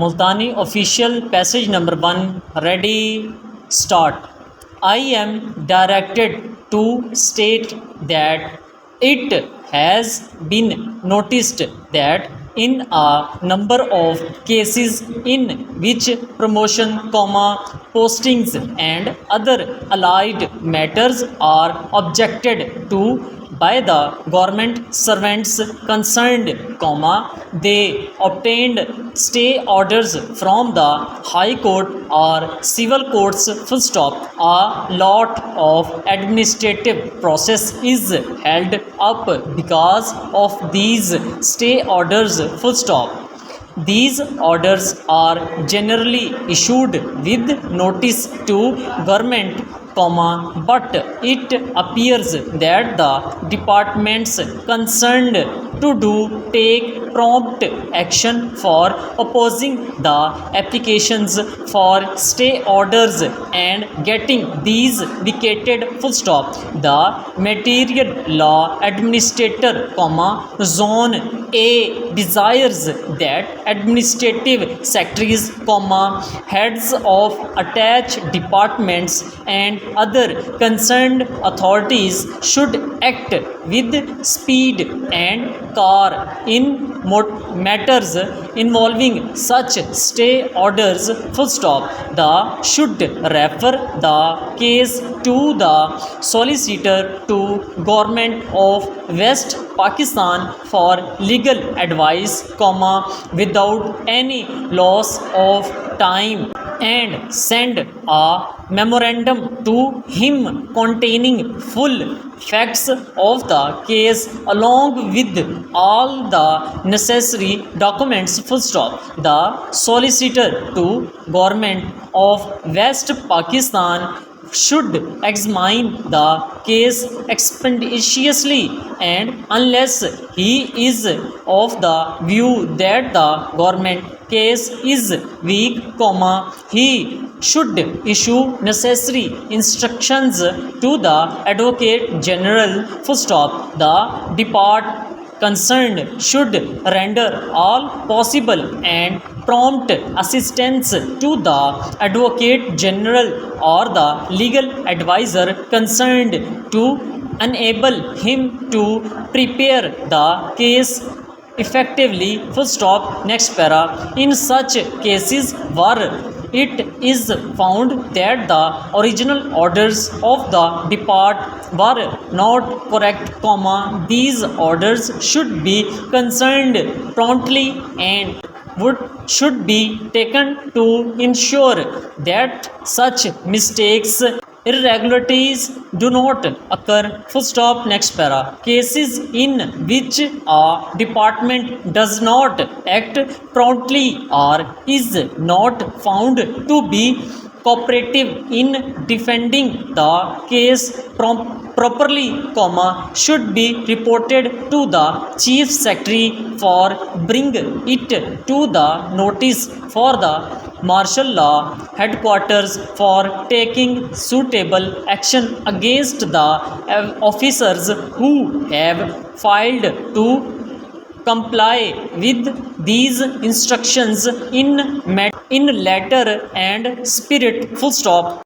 Multani official passage number 1 ready start. I am directed to state that it has been noticed that in a number of cases in which promotion, postings and other allied matters are objected to by the government servants concerned, they obtained stay orders from the High Court or civil courts, full stop. A lot of administrative process is held up because of these stay orders, full stop. These orders are generally issued with notice to government, but it appears that the departments concerned to do take prompt action for opposing the applications for stay orders and getting these vacated, full stop. The material law administrator, zone A desires that administrative secretaries, heads of attached departments and other concerned authorities should act with speed and care in matters involving such stay orders, full stop. The should refer the case to the solicitor to Government of West Pakistan for legal advice, without any loss of time, and send a memorandum to him containing full facts of the case along with all the necessary documents, full stop. The solicitor to Government of West Pakistan should examine the case expeditiously, and unless he is of the view that the government case is weak, he should issue necessary instructions to the Advocate General, full stop. The department concerned should render all possible and prompt assistance to the Advocate General or the legal advisor concerned to enable him to prepare the case effectively, full stop. Next para. In such cases where it is found that the original orders of the department were not correct, these orders should be concerned promptly and should be taken to ensure that such mistakes, irregularities do not occur, full stop. Next para. Cases in which a department does not act promptly or is not found to be cooperative in defending the case properly, should be reported to the Chief Secretary for bring it to the notice for the martial law headquarters for taking suitable action against the officers who have failed to comply with these instructions in letter and spirit, full stop.